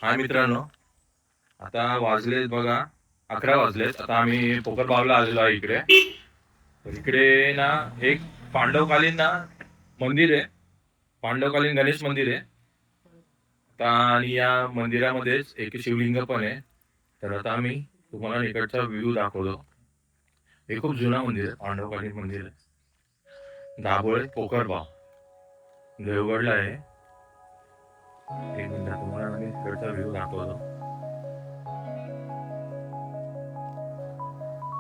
हाय मित्रांनो, आता वाजलेत बघा 11 वाजलेत. आता आम्ही पोखरबावला आलेलो आहे इकडे. तर इकडे ना एक पांडवकालीन ना मंदिर आहे. पांडवकालीन गणेश मंदिर आहे. आता आणि या मंदिरामध्येच एक शिवलिंग पण आहे. तर आता आम्ही तुम्हाला इकडचा व्ह्यू दाखवतो. हे खूप जुना मंदिर आहे, पांडवकालीन मंदिर आहे. दाभोळे पोखरबाव देवगडला आहे. एक मिनिट तुम्हाला मी इकडचा व्ह्यू दाखवतो.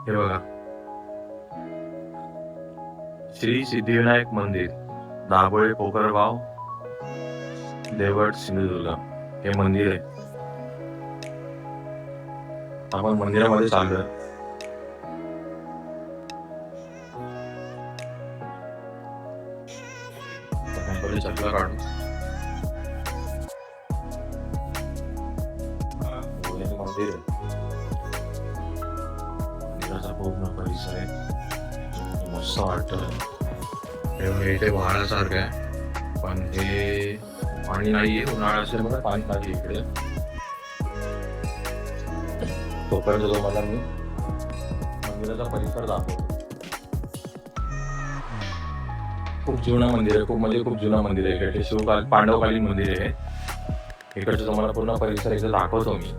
हे बघा, श्री सिद्धिविनायक मंदिर, दाभोळे पोखरबाव, देवगड, सिंधुदुर्ग हे मंदिर आहे. आपण मंदिरामध्ये चाललोय. गणपती चपला काढून हे मंदिर आहे. मंदिराचा पूर्ण परिसर आहे, मस्त वाटतं. इथे वाहण्यासारखं आहे, पण हे पाणी नाहीये. उन्हाळा असल्यामुळे पाणी नाही इकडे. तोपर्यंत तुम्हाला मी मंदिराचा परिसर दाखवतो. खूप जुना मंदिर आहे, खूप जुना मंदिर आहे. इकडे पांडवकालीन मंदिर आहे. इकडचं तुम्हाला पूर्ण परिसर इथे दाखवतो मी.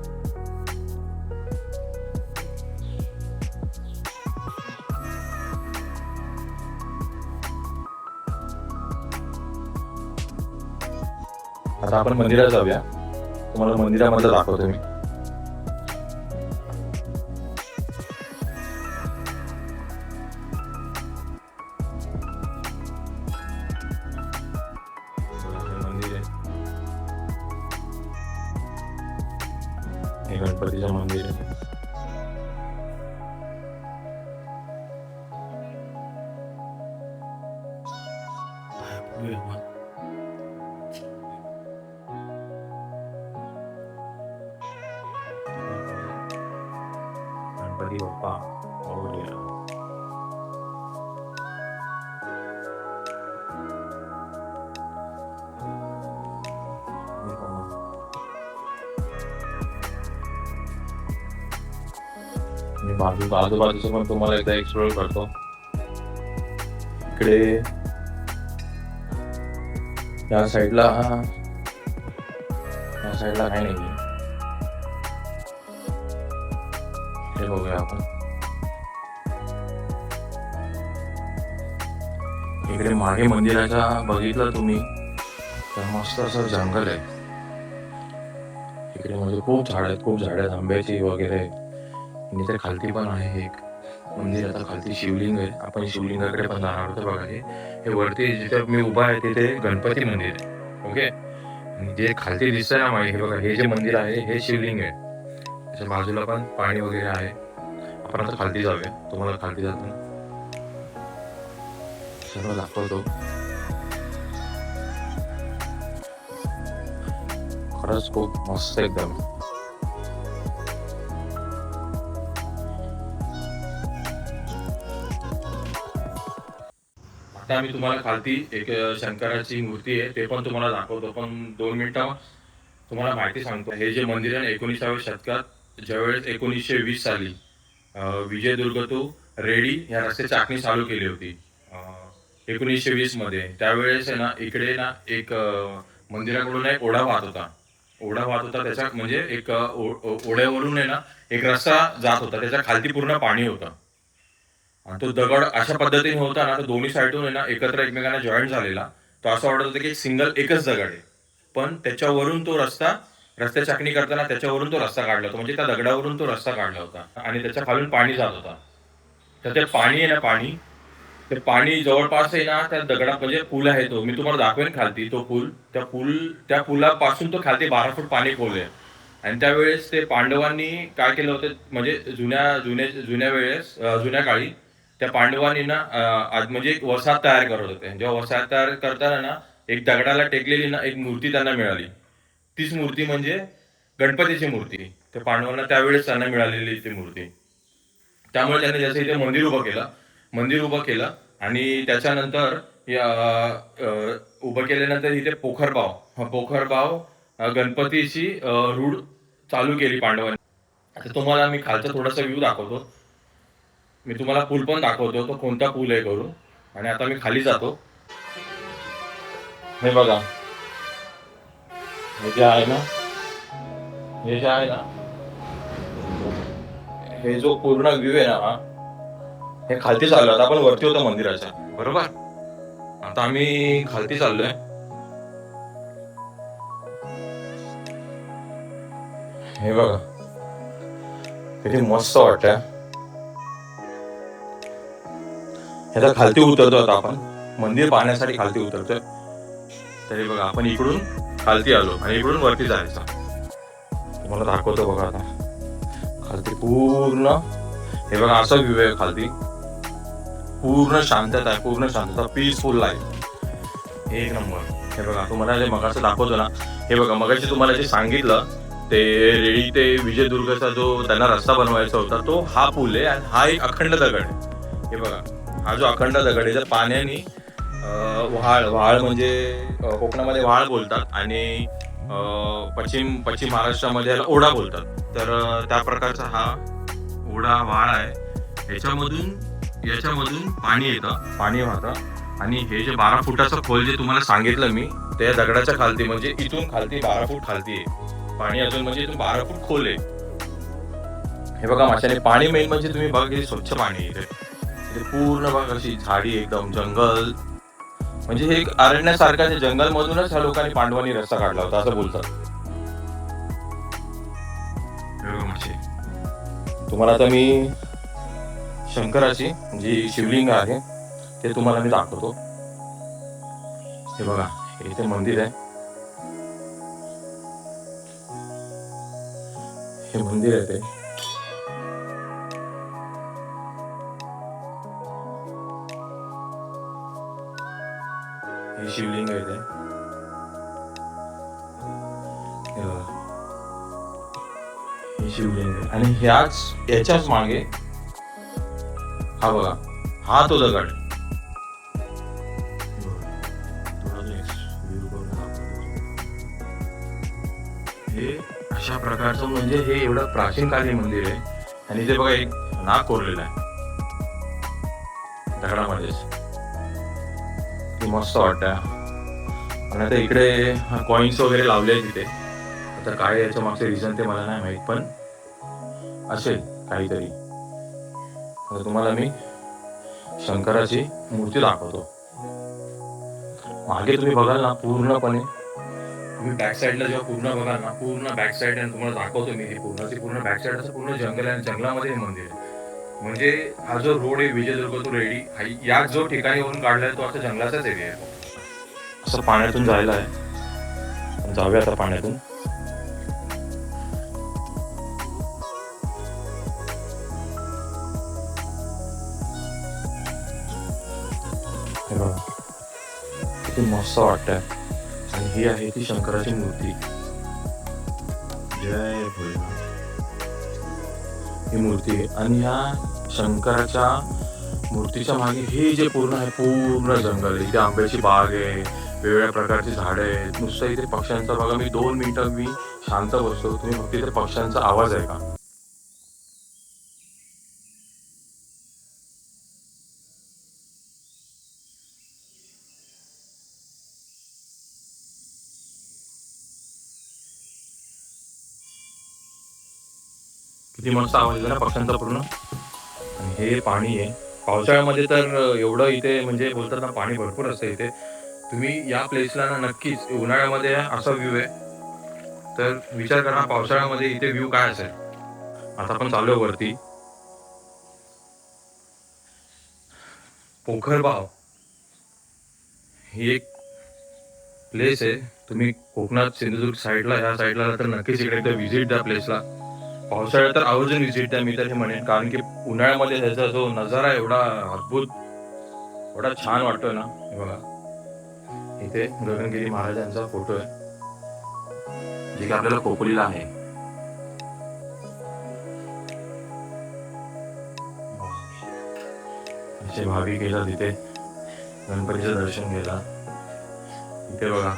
आता आपण मंदिरात जाऊया, तुम्हाला मंदिरामध्ये दाखवतो मी. मंदिर आहे, हे गणपतीचं मंदिर आहे. गणपती बाप्पा मोरया. मी आजूबाजूचं पण तुम्हाला एकदा एक्सप्लोर करतो. इकडे या साईडला काही नाही. हे बघूया आपण. इकडे मागे मंदिराच्या बघितलं तुम्ही तर मस्त असं जंगल आहे. इकडे म्हणजे खूप झाड आहेत आंब्याची वगैरे. आणि इथे खालती पण आहे एक मंदिर. आता खालती शिवलिंग आहे. आपण शिवलिंगाकडे पण जाणार होतो. बघा, हे वरती जिथे मी उभा आहे तिथे गणपती मंदिर आहे. ओके, आणि जे खालती दिसतंय ना मागे, हे बघा, हे जे मंदिर आहे हे शिवलिंग आहे. त्याच्या बाजूला पण पाणी वगैरे आहे. आपण आता खालती जाऊया, तुम्हाला खालती जाताना सर्व दाखवतो. खरंच खूप मस्त एकदम. आता मी तुम्हाला खालती एक शंकराची मूर्ती आहे ते पण तुम्हाला दाखवतो. पण 2 मिनिटं तुम्हाला माहिती सांगतो. हे जे मंदिर आहे 19व्या शतकात, ज्यावेळेस 1920 साली विजयदुर्ग टू रेडी या रस्त्याची आखणी चालू केली होती 1920 मध्ये. त्यावेळेस आहे ना इकडे ना एक मंदिराकडून एक ओढा वाहत होता. त्याच्या म्हणजे एक ओढ्यावरून आहे ना एक रस्ता जात होता. त्याच्या खालती पूर्ण पाणी होतं. आणि तो दगड अशा पद्धतीने होता ना, तर दोन्ही साईडून आहे ना एकत्र एकमेकांना जॉईंट झालेला. तो असं वाटत होतं की एकच दगड आहे, पण त्याच्यावरून तो रस्त्याची आखणी करताना त्याच्यावरून तो रस्ता काढला होता. म्हणजे त्या दगडावरून तो रस्ता काढला होता आणि त्याच्या खालून पाणी जात होता. तर ते पाणी आहे ना, ते पाणी जवळपास आहे ना त्या दगडात, म्हणजे पूल आहे तो, मी तुम्हाला दाखवेन खालती तो पूल. त्या पुलापासून तो खालती 12 फूट पाणी खोल आहे. आणि त्यावेळेस ते पांडवांनी काय केलं होतं, म्हणजे जुन्या वेळेस जुन्या काळी त्या पांडवांनी ना म्हणजे एक वसाहत तयार करत होते. जेव्हा वसाहत तयार करताना ना एक दगडाला टेकलेली ना एक मूर्ती त्यांना मिळाली. तीच मूर्ती म्हणजे गणपतीची मूर्ती. त्या पांडवांना त्यावेळेस त्यांना मिळालेली ती मूर्ती. त्यामुळे त्यांनी जसं इथे मंदिर उभं केलं आणि त्याच्यानंतर उभं केल्यानंतर इथे पोखरबाव गणपतीची रूढ चालू केली पांडवांनी. आता तुम्हाला मी खालचा थोडासा व्ह्यू दाखवतो. मी तुम्हाला पूल पण दाखवतो, तो कोणता पूल आहे करून. आणि आता मी खाली जातो. हे बघा, हे जे आहे ना, हे जे आहे ना, हे जो पूर्ण व्ह्यू आहे ना हा, हे खालती चाललो. आता आपण वरती होतो मंदिराच्या, बरोबर. आता आम्ही खालती चाललोय. हे बघा किती मस्त वाटतंय. ह्याचा खालती उतरतो आता आपण, मंदिर पाहण्यासाठी खालती उतरतोय. तरी बघा आपण इकडून खालती आलो आणि इकडून वरती जायचं. तुम्हाला दाखवतो बघा आता खालती पूर्ण. हे बघा असा व्ह्यू आहे खालती. पूर्ण शांतता आहे, पूर्ण शांतता, पीसफुल लाईफ, एक नंबर. हे बघा तुम्हाला जे मगाचं दाखवतो ना, हे बघा मगाशी तुम्हाला जे सांगितलं ते रेडी ते विजयदुर्गचा जो त्यांना रस्ता बनवायचा होता, तो हा पूल आहे. आणि हा एक अखंड दगड आहे. हे बघा हा जो अखंड दगड आहे, जर पाण्याने व्हाळ म्हणजे कोकणामध्ये व्हाळ बोलतात आणि पश्चिम पश्चिम महाराष्ट्रामध्ये याला ओढा बोलतात. तर त्या प्रकारचा हा ओढा व्हाळ आहे. याच्यामधून पाणी येतं, पाणी वाहतं. आणि हे जे 12 फुटाचं खोल जे तुम्हाला सांगितलं मी, त्या दगडाच्या खालती म्हणजे इथून खालती 12 फूट खालती आहे पाणी अजून, म्हणजे इथून 12 फूट खोल आहे. हे बघा माशाने पाणी मेन म्हणजे तुम्ही बघा किती स्वच्छ पाणी आहे इथे. पूर्ण बघा कशी झाडी, एकदम जंगल, म्हणजे हे एक अरण्यासारखं जंगल मधूनच ह्या लोकांनी पांडवांनी रस्ता काढला होता असं बोलतात. तुम्हाला आता मी शंकराची जी शिवलिंग आहे ते तुम्हाला मी दाखवतो. हे बघा इथे मंदिर आहे, हे मंदिर आहे ते. हे शिवलिंग आहे ते. हे बघा हे शिवलिंग आहे. आणि याच्याच मागे हा बघा, हा तो दगड. हे अशा प्रकारचं म्हणजे हे एवढं प्राचीन कालीन मंदिर आहे. आणि ते बघा एक नाग कोरलेला आहे दगडामध्येच, ते मस्त वाटतं. आणि आता इकडे कॉइन्स वगैरे लावले आहेत तिथे. आता काय याच्या मागचे रिझन ते मला नाही माहित, पण असेल काहीतरी. आता तुम्हाला मी शंकराची मूर्ती दाखवतो. मागे तुम्ही बघाल ना पूर्णपणे, तुम्ही बॅक साईडला जेव्हा पूर्ण बघाल ना, पूर्ण बॅक साईड आणि तुम्हाला दाखवतो मी ही पूर्ण बॅक साईड असं पूर्ण जंगल आहे. आणि जंगलामध्ये हे मंदिर आहे. म्हणजे हा जो रोड आहे विजयदुर्ग टू रेडी, या जो ठिकाणीवरून काढलाय तो आता जंगलाचाच एरिया आहे. असं पाण्यातून जायला आहे, जाऊया आता पाण्यातून. हे बघा किती मस्त वाटतंय. आणि ही आहे ती शंकराची मूर्ती. जय भोलेनाथ. ही मूर्ती आहे. आणि ह्या शंकराच्या मूर्तीच्या मागे हे जे पूर्ण आहे, पूर्ण जंगल आहे. इथे आंब्याची बाग आहे, वेगवेगळ्या प्रकारची झाडं आहेत. नुसतं इथे पक्ष्यांचा बघा, मी 2 मिनिटं मी शांत बसतो, तुम्ही फक्त इथे पक्ष्यांचा आवाज आहे का. किती मस्त आवाज आहे ना पक्ष्यांचा पूर्ण. आणि हे पाणी आहे. पावसाळ्यामध्ये तर एवढं इथे म्हणजे बोलतात ना, पाणी भरपूर असतं इथे. तुम्ही या प्लेसला ना नक्कीच, उन्हाळ्यामध्ये असा व्ह्यू आहे तर विचार करा पावसाळ्यामध्ये इथे व्ह्यू काय असेल. आता आपण चालू वरती. पोखरबाव ही एक प्लेस आहे. तुम्ही कोकणात सिंधुदुर्ग साईडला, ह्या साईडला तर नक्कीच इकडे व्हिजिट द्या प्लेसला. पावसाळ्यात तर आवर्जून व्हिजिट द्या, मी तर हे म्हणेन. कारण की उन्हाळ्यामध्ये ह्याचा जो नजारा एवढा अद्भुत, एवढा छान वाटतोय ना. हे बघा इथे गगनगिरी महाराजांचा फोटो आहे, जे की आपल्याला खोपोलीला आहे. असे भाविक गेला तिथे गणपतीचं दर्शन घ्यायला. इथे बघा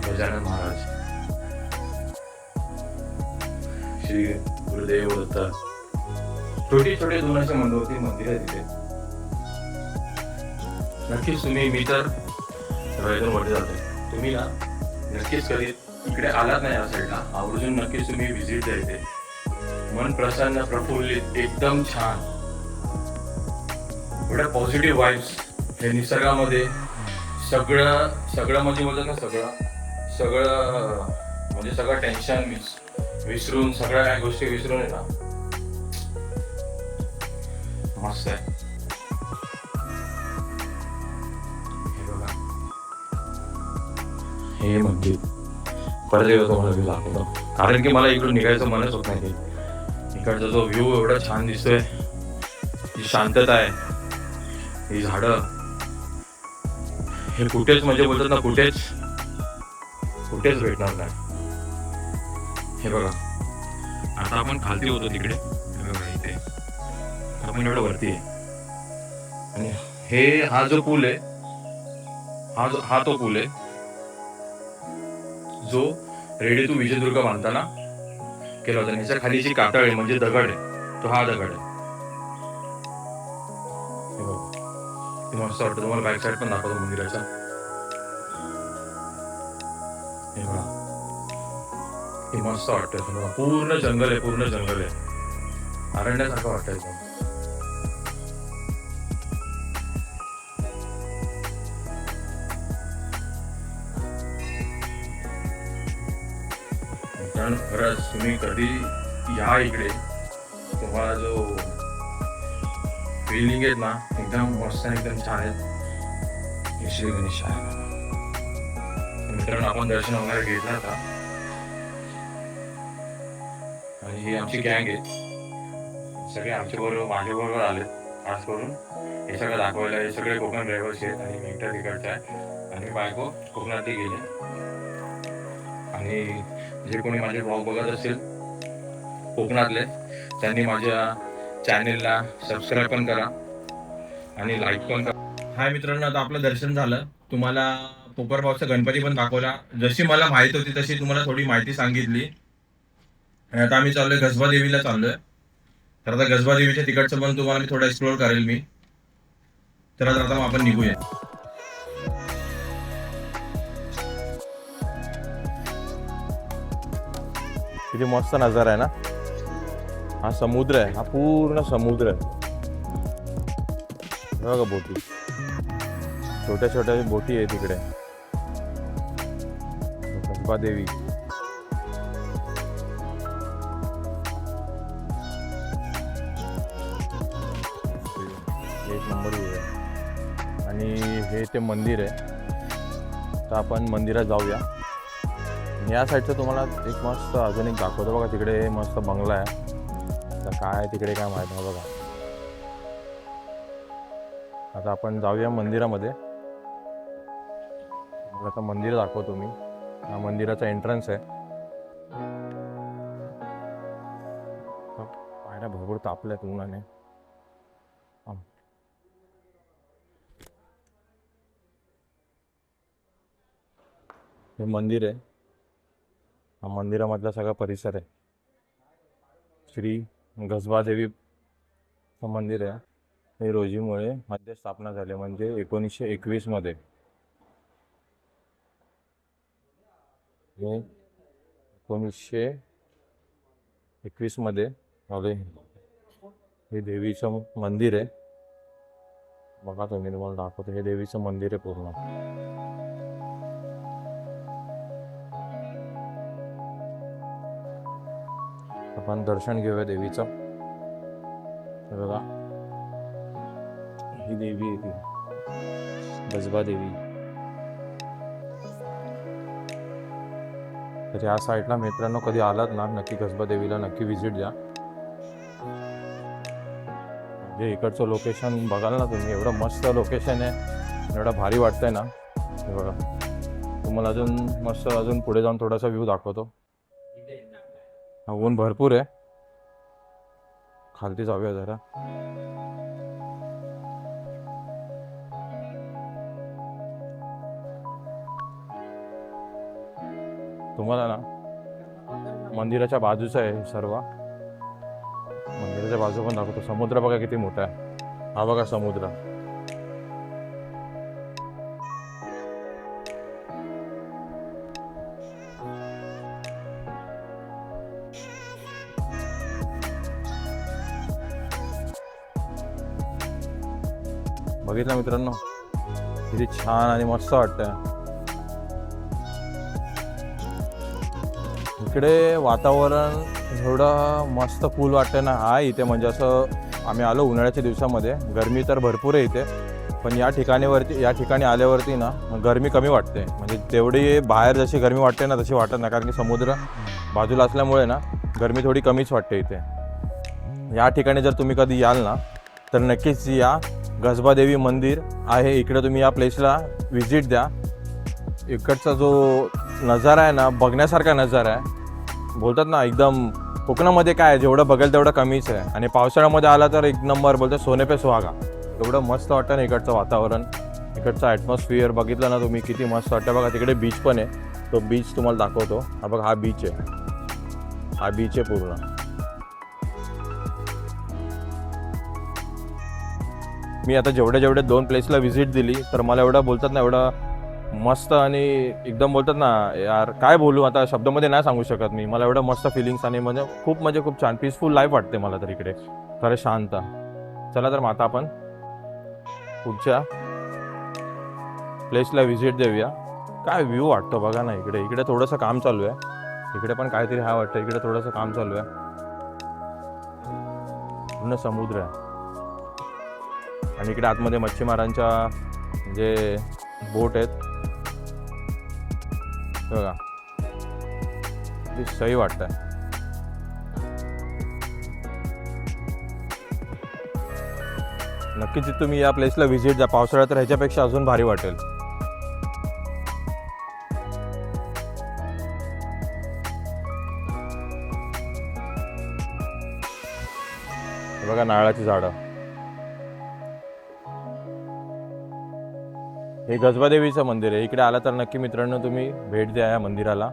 गजानन महाराज, श्री गुरुदेव दत्त, छोटी छोटे दोन असे मंदिर आहे तिथे. नक्कीच तुम्ही, मी तर इथून वरती जातो, तुम्ही ना नक्कीच कधी इकडे आलात नाही या साईडला, आवर्जून नक्कीच तुम्ही व्हिजिट द्या इथे. मन प्रसन्न, प्रफुल्लित, एकदम छान, एवढ्या पॉझिटिव्ह वाईब्स हे निसर्गामध्ये. सगळं म्हणजे बोलतात ना, सगळं म्हणजे सगळं टेन्शन विसरून, सगळ्या काही गोष्टी विसरून आहे ना, मस्त आहे. हे बघा, हे मंदिर परत एकदा तुम्हाला मी दाखवतो, कारण की मला इकडून निघायचं मनच होत नाही. इकडचा जो व्ह्यू एवढा छान दिसतोय, ही शांतता आहे, ही झाडं, हे कुठेच म्हणजे बोलतात ना, कुठेच भेटणार नाही. हे बघा, आता आपण खालती होतो तिकडे, हे बघा इथे आपण एवढं वरती आहे. आणि हा जो पूल आहे, हा तो पूल आहे जो रेडी टू विजयदुर्ग बांधताना केला होता. ह्याच्या खाली जी कातळ आहे म्हणजे दगड आहे, तो हा दगड आहे. हे मस्त वाटतं. तुम्हाला बॅक साईड पण दाखवतो मंदिराचा. हे बघा, हे मस्त वाटतं. पूर्ण जंगल आहे, अरण्यासारखं वाटतं एकदम. खरंच तुम्ही कधी या इकडे, तुम्हाला जो फिलिंग आहेत ना, एकदम मस्त, एकदम छान आहेत. श्री गणेश मित्रांनो, आपण दर्शन वगैरे घेतला होता आणि ही आमची गँग आहे, सगळे आमच्या बरोबर, माझ्या बरोबर आले खास करून हे सगळं दाखवायला. हे सगळे कोकण ड्रायव्हर्स आहेत आणि मी एकटा तिकडचा आहे आणि बायको कोकणातली गेले. आणि जे कोणी माझे ब्लॉग बघत असेल कोकणातले, त्यांनी माझ्या चॅनेलला सबस्क्राईब पण करा आणि लाईक पण करा. हाय मित्रांनो, आता आपलं दर्शन झालं. तुम्हाला कोपरगावचा गणपती पण दाखवला. जशी मला माहिती होती तशी तुम्हाला थोडी माहिती सांगितली. आणि आता आम्ही चाललोय गजबा देवीला चाललोय. तर आता गजबा देवीच्या तिकडचं पण तुम्हाला मी थोडं एक्सप्लोर करेल मी. तर आता मग आपण निघूया. किती मस्त नजारा आहे ना. हा समुद्र आहे, हा पूर्ण समुद्र आहे. बघा बोटी, छोट्या छोट्या बोटी आहे तिकडे. गजबा देवी, एक नंबर आहे. आणि हे ते मंदिर आहे. तर आपण मंदिरात जाऊया. या साईडचं तुम्हाला एक मस्त अजून एक दाखवतो. बघा तिकडे मस्त बंगला आहे. तर काय तिकडे काय माहीत नाही. बघा, आता आपण जाऊया मंदिरामध्ये. आता मंदिर दाखवतो मी. हा मंदिराचा एंट्रन्स आहे. पायऱ्या भरपूर तापल्यात उन्हाने. हे मंदिर आहे. हा मंदिरामधला सगळा परिसर आहे. श्री गजबा देवी मंदिर आहे. हे रोजीमुळे मध्ये स्थापना झाली, म्हणजे 1921 मध्ये. हे 1921 मध्ये झाले. हे देवीचं मंदिर आहे. बघा तुम्ही, तुम्हाला दाखवतो. हे देवीचं मंदिर आहे पूर्ण. आपण दर्शन घेऊया देवीचं. बघा, ही देवी आहे, ती गजबा देवी. तर या साईडला मित्रांनो कधी आलात ना, नक्की गजबा देवीला नक्की व्हिजिट द्या. म्हणजे इकडचं लोकेशन बघाल ना तुम्ही, एवढं मस्त लोकेशन आहे, एवढं भारी वाटतंय ना. हे बघा, तुम्हाला अजून मस्त अजून पुढे जाऊन थोडासा व्ह्यू दाखवतो. ऊन भरपूर आहे. खालती जाऊया जरा. तुम्हाला ना मंदिराच्या बाजूचं आहे सर्व, मंदिराच्या बाजू पण दाखवतो. समुद्र बघा किती मोठा आहे, हा बघा समुद्र. बघितलं मित्रांनो किती छान आणि मस्त वाटतंय. इकडे वातावरण एवढं मस्त कूल वाटतं ना. हा इथे म्हणजे असं आम्ही आलो उन्हाळ्याच्या दिवसामध्ये, गरमी तर भरपूर आहे इथे, पण या ठिकाणी आल्यावरती ना गरमी कमी वाटते. म्हणजे तेवढी बाहेर जशी गरमी वाटते ना तशी वाटत नाही, कारण की समुद्र बाजूला असल्यामुळे ना गरमी थोडी कमीच वाटते इथे. या ठिकाणी जर तुम्ही कधी याल ना तर नक्कीच या. गजबादेवी मंदिर आहे इकडे, तुम्ही या प्लेसला व्हिजिट द्या. इकडचा जो नजारा आहे ना बघण्यासारखा नजारा आहे. बोलतात ना एकदम कोकणामध्ये काय जेवढं बघेल तेवढं कमीच आहे. आणि पावसाळ्यामध्ये आला तर एक नंबर, बोलतात सोने पे सुहागा. एवढं मस्त वाटतं ना इकडचं वातावरण, इकडचं ॲटमॉस्फिअर बघितलं ना तुम्ही किती मस्त वाटतं. बघा तिकडे बीच पण आहे, तो बीच तुम्हाला दाखवतो. हा बघा हा बीच आहे, हा बीच आहे पूर्ण. मी आता जेवढे 2 प्लेसला व्हिजिट दिली तर मला एवढं बोलतात ना एवढं मस्त आणि एकदम बोलतात ना यार काय बोलू आता, शब्दामध्ये नाही सांगू शकत मी. मला एवढं मस्त फिलिंग्स आणि म्हणजे खूप छान पीसफुल लाईफ वाटते मला तर इकडे, खरं शांत. चला तर मग आता आपण पुढच्या प्लेसला व्हिजिट देऊया. काय व्ह्यू वाटतो बघा ना इकडे. इकडे थोडंसं काम चालू आहे, इकडे पण काहीतरी हा वाटतं. इकडे थोडंसं काम चालू आहे, पूर्ण समुद्र आहे. आणि इकडे आतमध्ये मच्छीमारांच्या जे बोट आहेत बघा, ते सही वाटतंय. नक्कीच तुम्ही या प्लेसला व्हिजिट द्या. पावसाळ्यात तर ह्याच्यापेक्षा अजून भारी वाटेल. बघा नारळाची झाडं. हे गजबादेवीचं मंदिर आहे. इकडे आला तर नक्की मित्रांनो तुम्ही भेट द्या या मंदिराला.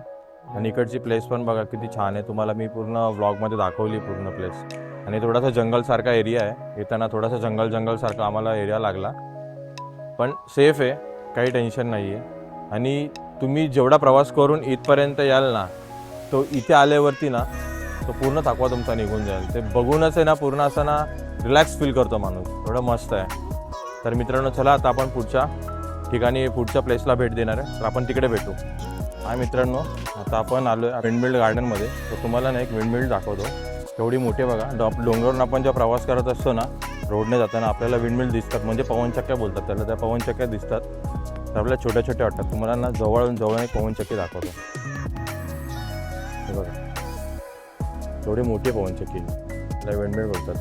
आणि इकडची प्लेस पण बघा किती छान आहे. तुम्हाला मी पूर्ण व्लॉगमध्ये दाखवली पूर्ण प्लेस. आणि थोडासा जंगलसारखा एरिया आहे. येताना थोडासा जंगलसारखा आम्हाला एरिया लागला, पण सेफ आहे, काही टेन्शन नाही आहे. आणि तुम्ही जेवढा प्रवास करून इथपर्यंत याल ना, तो इथे आल्यावरती ना तो पूर्ण थकवा तुमचा निघून जाईल. ते बघूनच आहे ना पूर्ण असं ना रिलॅक्स फील करतो माणूस, एवढं मस्त आहे. तर मित्रांनो चला आता आपण पुढच्या ठिकाणी पुढच्या प्लेसला भेट देणार आहे, तर आपण तिकडे भेटू. हा मित्रांनो आता आपण आलो आहे विंडमिल गार्डनमध्ये. तर तुम्हाला ना एक विंडमिल दाखवतो, एवढी मोठी बघा. डोंगरावरून आपण जेव्हा प्रवास करत असतो ना रोडने जाताना आपल्याला विंडमिल दिसतात, म्हणजे पवनचक्क्या बोलतात त्याला. त्या पवनचक्क्या दिसतात तर आपल्याला छोट्या छोट्या वाटतात. तुम्हाला ना जवळ एक पवनचक्की दाखवतो. हे बघा एवढी मोठी पवनचक्की, त्याला विंडमिल बोलतात.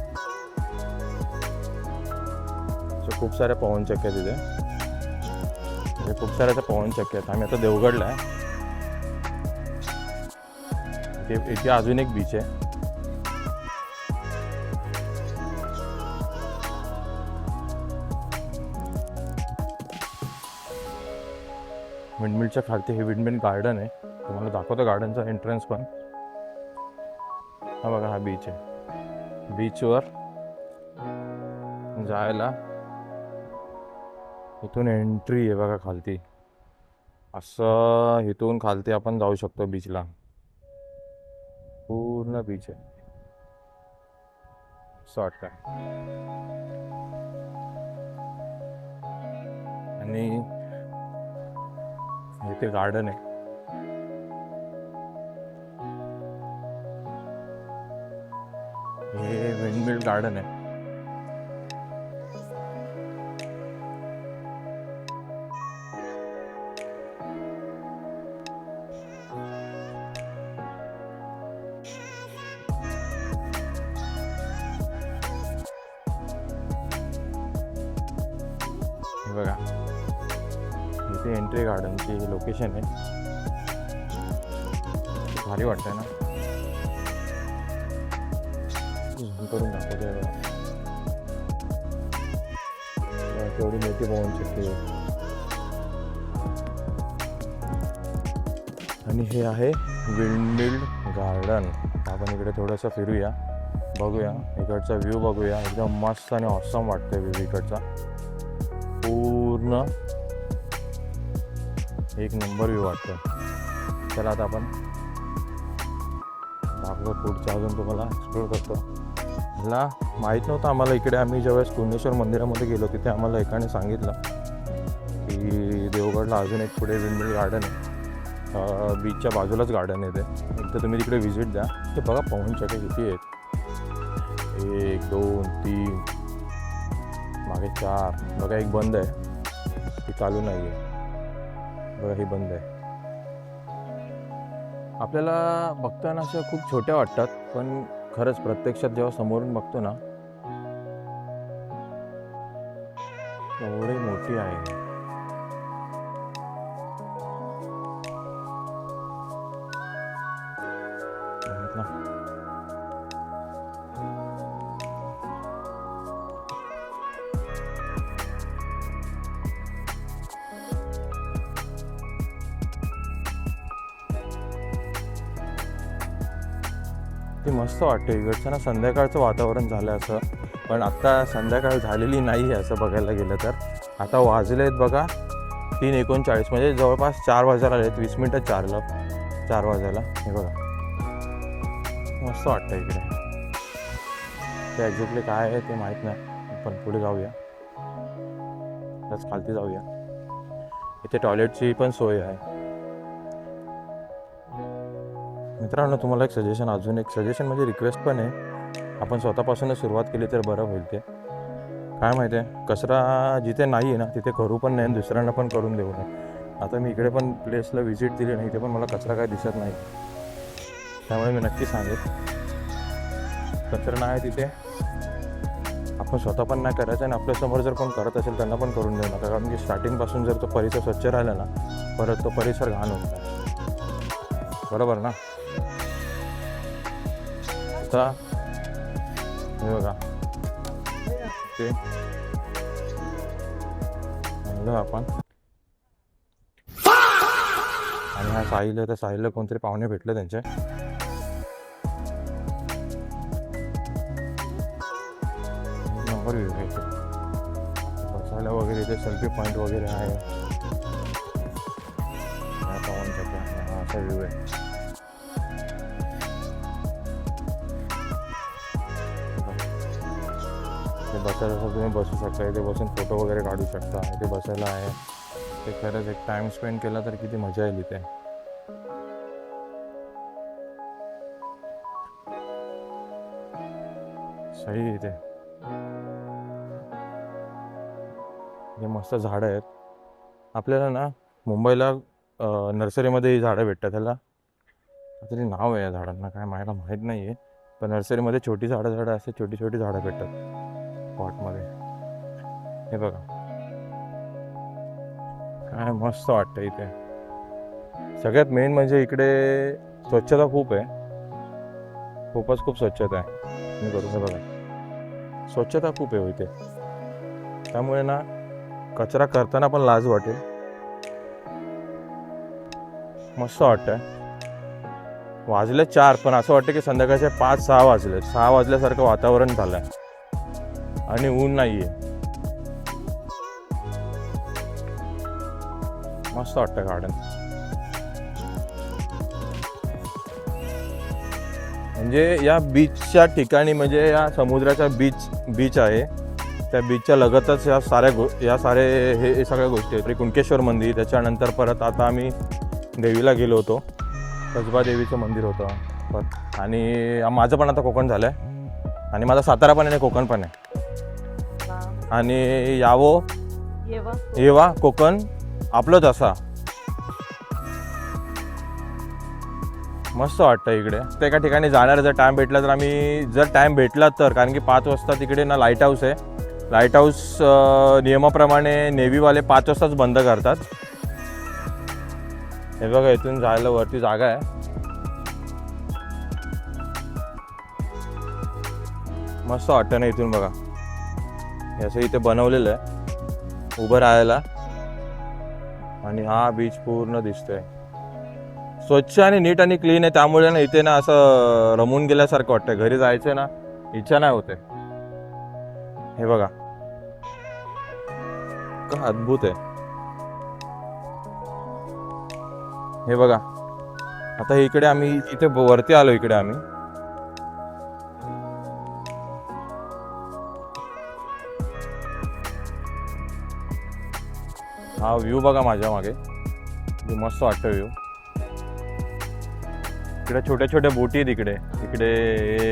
सो खूप साऱ्या पवनचक्क्या तिथे, म्हणजे खूप साऱ्या त्या पवनचक्क्या आहेत. आम्ही आता देवगडला आहे. इथे अजून एक बीच आहे. विंडमिलच्या खालती हे विंडमिल गार्डन आहे. तुम्हाला दाखवतो गार्डनचा एंट्रन्स पण. हा बघा हा बीच आहे. बीचवर जायला इथून एंट्री आहे बघा खालती. असं इथून खालती आपण जाऊ शकतो बीचला. पूर्ण बीच आहे असं वाटतं. आणि इथे गार्डन आहे. हे विंडमिल गार्डन आहे. बघा इथे एंट्री गार्डनची लोकेशन आहे. भारी वाटतंय ना, झूम करून दाखवते बघा. तेवढी मोठी पवनचक्की आहे. आणि हे आहे विंडमिल गार्डन. आपण इकडे थोडंसं फिरूया, बघूया इकडचा व्ह्यू बघूया. एकदम मस्त आणि ऑसम वाटतोय व्ह्यू इकडचा, पूर्ण एक नंबर व्ह्यू वाटतो. चला आता आपण दाखवतो पुढचं, अजून तुम्हाला एक्सप्लोर करतो. मला माहीत नव्हतं आम्हाला इकडे, आम्ही ज्यावेळेस कुंडेश्वर मंदिरामध्ये गेलो तिथे आम्हाला एकाने सांगितलं की देवगडला अजून एक पुढे विंडमिल गार्डन आहे. बीचच्या बाजूलाच गार्डन आहे ते. एकदा तुम्ही तिकडे व्हिजिट द्या. ते बघा पवनचक्क्या किती आहेत, 1 2 3 मागे 4. बघा एक बंद आहे, ती चालू नाही आहे. बघा ही बंद आहे. आपल्याला बघताना अशा खूप छोट्या वाटतात, पण खरंच प्रत्यक्षात जेव्हा समोरून बघतो ना एवढी मोठी आहे. ते मस्त वाटतं इकडचं ना. संध्याकाळचं वातावरण झालं असं, पण आत्ता संध्याकाळ झालेली नाही आहे असं बघायला गेलं तर. आता वाजले आहेत बघा 3:39, म्हणजे जवळपास 4 वाजायला आले आहेत. 20 मिनटं 4 वाजायला. हे बघा मस्त वाटतं इकडे. ते एक्झॅक्टली काय आहे ते माहीत नाही, पण पुढे जाऊया, त्याच खालती जाऊया. इथे टॉयलेटची पण सोय आहे. मित्रांनो तुम्हाला एक सजेशन, अजून एक सजेशन म्हणजे रिक्वेस्ट पण आहे, आपण स्वतःपासूनच सुरुवात केली तर बरं होईल. ते काय माहिती आहे, कचरा जिथे नाही आहे ना तिथे करू पण नाही आणि दुसऱ्यांना पण करून देऊ नये. आता मी इकडे पण प्लेसला व्हिजिट दिली नाही, इथे पण मला कचरा काय दिसत नाही. त्यामुळे मी नक्की सांगेन कचरा नाही तिथे आपण स्वतः पण नाही करायचं, आणि आपल्यासमोर जर कोण करत असेल त्यांना पण करून देऊ नका. कारण की स्टार्टिंगपासून जर तो परिसर स्वच्छ राहिला ना, परत तो परिसर घाण होत नाही. बरोबर ना. आता हे बघा ते आणलं आपण, आणि हा साहिल आहे. त्या साहिलला कोणतरी पाहुणे भेटले त्यांचे. नंबर व्ह्यू आहे इथे बसायला वगैरे, इथे सेल्फी पॉईंट वगैरे आहे. पवनचक्क्या असा व्ह्यू आहे. बसायला तुम्ही बसू शकता, इथे बसून फोटो वगैरे काढू शकता. इथे बसायला आहे. ते खरंच एक टाइम स्पेंड केला तर किती मजा येईल इथे. सही इथे हे मस्त झाडं आहेत. आपल्याला ना मुंबईला नर्सरीमध्ये ही झाडं भेटतात. त्याला तरी नाव आहे या झाडांना, काय मला माहीत नाही आहे. पण नर्सरीमध्ये छोटी झाडं असे छोटी छोटी झाडं भेटतात पॉटमध्ये. हे बघा काय मस्त वाटतं इथे. सगळ्यात मेन म्हणजे इकडे स्वच्छता खूप आहे, खूप स्वच्छता आहे. मी करू हे बघा स्वच्छता खूप आहे इथे, त्यामुळे ना कचरा करताना पण लाज वाटेल. मस्त वाटतंय. वाजले 4, पण असं वाटतं की संध्याकाळचे 5-6 वाजले. 6 वाजल्यासारखं वातावरण झालं आहे आणि ऊन नाही आहे. मस्त वाटतं गार्डन. म्हणजे या बीचच्या ठिकाणी, म्हणजे या समुद्राच्या बीच आहे, त्या बीचच्या लगतच या सारे हे सगळ्या गोष्टी आहेत. कुणकेश्वर मंदिर, त्याच्यानंतर परत आता आम्ही देवीला गेलो होतो, कसबा देवीचं मंदिर होतं. आणि माझं पण आता कोकण झालं आहे, आणि माझा सातारा पण आहे, कोकण पण आहे. आणि येवा कोकण आपलंच असा. मस्त वाटतं इकडे. त्या एका ठिकाणी जाणार जर टाईम भेटला तर आम्ही, जर टाईम भेटला तर, कारण की 5 वाजता तिकडे ना लाईट हाऊस आहे. लाईट हाऊस नियमाप्रमाणे नेव्हीवाले 5 वाजताच बंद करतात. हे बघा इथून जायला वरती जागा आहे. मस्त वाटतं ना इथून बघा. असं इथे बनवलेलं आहे उभं राहायला, आणि हा बीच पूर्ण दिसतोय. स्वच्छ आणि नीट आणि क्लीन आहे, त्यामुळे ना इथे ना असं रमून गेल्यासारखं वाटतं. घरी जायचं ना इच्छा नाही होते. हे बघा का अद्भुत आहे. हे बघा आता इकडे आम्ही इथे वरती आलो. इकडे आम्ही हा व्ह्यू बघा माझ्या मागे, मस्त वाटतं व्ह्यू. इकडे छोट्या छोट्या बोटी आहेत. इकडे इकडे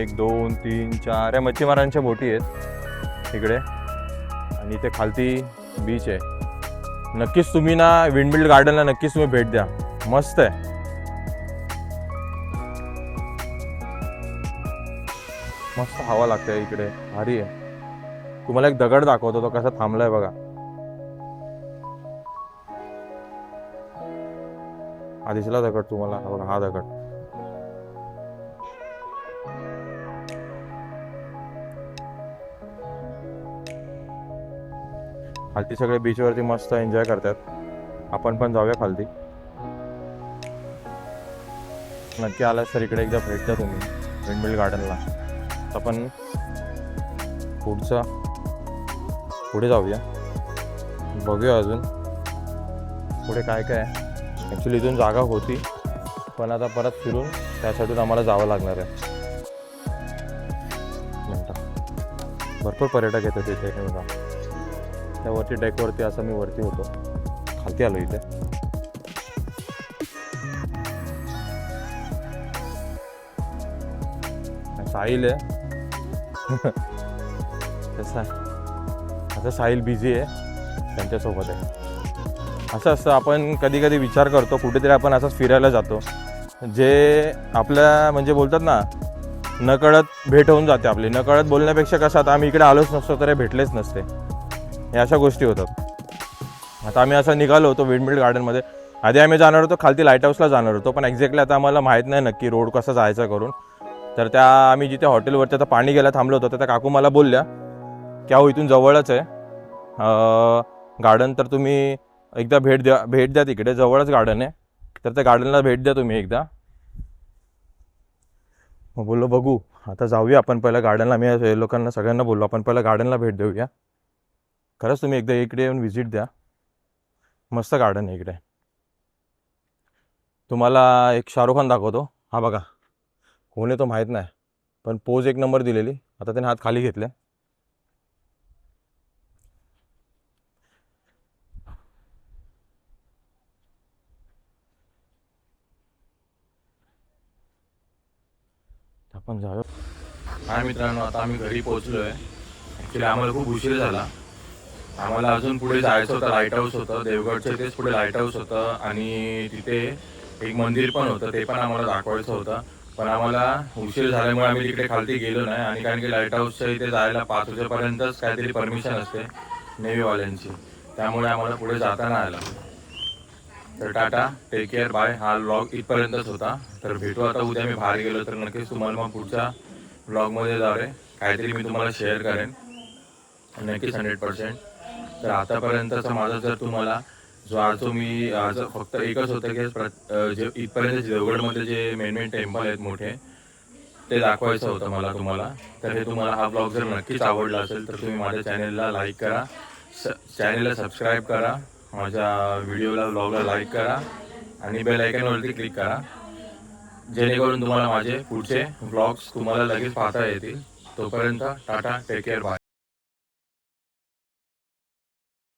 1 2 3 4 या मच्छीमारांच्या बोटी आहेत इकडे. आणि इथे खालती बीच आहे. नक्कीच तुम्ही ना विंडमिल गार्डनला नक्कीच तुम्ही भेट द्या, मस्त आहे. मस्त हवा लागते इकडे, भारी आहे. तुम्हाला एक दगड दाखवतो, तो कसा थांबलाय बघा. हा दिसला दगड तुम्हाला, हा बघा हा दगड. खालती सगळे बीचवरती मस्त एन्जॉय करतात. आपण पण जाऊया खालती. नक्की आलास तर इकडे एकदा भेट द्या तुम्ही विंडमिल गार्डनला. आपण पुढे जाऊया, बघूया अजून पुढे काय काय आहे. ॲक्च्युली इथून जागा होती, पण आता परत फिरून त्यासाठी आम्हाला जावं लागणार आहे. भरपूर पर्यटक येतात इथे. हे बघा त्यावरती डेकवरती असं मी वरती होतो, खालती आलो इथे. साहिल आहे तसा. आता साहिल बिझी आहे, त्यांच्यासोबत आहे. असं असतं, आपण कधी कधी विचार करतो कुठेतरी आपण असंच फिरायला जातो, जे आपल्या म्हणजे बोलतात ना नकळत भेट होऊन जाते आपली. नकळत बोलण्यापेक्षा कसं आता आम्ही इकडे आलोच नसतो तर हे भेटलेच नसते, हे अशा गोष्टी होतात. आता आम्ही असं निघालो होतो विंडमिल गार्डनमध्ये. आधी आम्ही जाणार होतो खालती लाईट हाऊसला जाणार होतो, पण एक्झॅक्टली आता आम्हाला माहीत नाही नक्की रोड कसा जायचा करून. तर त्या आम्ही जिथे हॉटेलवरती आता पाणी घ्यायला थांबलो होतो, तर त्या काकू मला बोलल्या की अहो इथून जवळच आहे गार्डन, तर तुम्ही एकदा भेट द्या तिकडे, जवळच गार्डन आहे, तर त्या गार्डनला भेट द्या तुम्ही एकदा. मग बोललो बघू, आता जाऊया आपण पहिलं गार्डनला. मी लोकांना सगळ्यांना बोललो आपण पहिलं गार्डनला भेट देऊया. खरंच तुम्ही एकदा इकडे येऊन व्हिजिट द्या, मस्त गार्डन आहे इकडे. तुम्हाला एक शाहरुख खान दाखवतो. हा बघा कोण आहे तो माहीत नाही, पण पोज एक नंबर दिलेली. आता त्याने हात खाली घेतले. आपण जाऊया. हा मित्रांनो, आता आम्ही घरी पोहोचलो आहे. ॲक्च्युली आम्हाला खूप उशीर झाला. आम्हाला अजून पुढे जायचं होतं, लाईट हाऊस होतं देवगडच्या इथेच पुढे लाईट हाऊस होतं, आणि तिथे एक मंदिर पण होतं, ते पण आम्हाला दाखवायचं होतं. पण आम्हाला उशीर झाल्यामुळे आम्ही तिकडे खालती गेलो नाही. आणि कारण की लाईट हाऊसच्या इथे जायला 5 वाजेपर्यंतच काहीतरी परमिशन असते नेव्हीवाल्यांची, त्यामुळे आम्हाला पुढे जाता नाही आलं. तर टाटा, टेक केअर, बाय. हा व्लॉग इथपर्यंतच होता. तर भेटू आता उद्या. मी बाहेर गेलो तर नक्कीच तुम्हाला मग पुढच्या व्लॉगमध्ये जावे काहीतरी मी तुम्हाला शेअर करेन नक्कीच 100%. तर आतापर्यंतचा माझा जर तुम्हाला जो मी आज फक्त एकच होतं की जे इथपर्यंत देवगडमध्ये जे मेन टेम्पल आहेत मोठे, ते दाखवायचं होतं मला तुम्हाला. तर हे तुम्हाला हा ब्लॉग जर नक्कीच आवडला असेल तर तुम्ही माझ्या चॅनेलला लाईक करा, चॅनेलला सबस्क्राईब करा, माझ्या व्हिडिओला ब्लॉगला लाईक करा आणि बेल आयकॉनवरती क्लिक करा, जेणेकरून तुम्हाला माझे पुढचे ब्लॉग्स तुम्हाला लगेच पाहता येतील. तोपर्यंत टाटा, टेक केअर, बाय.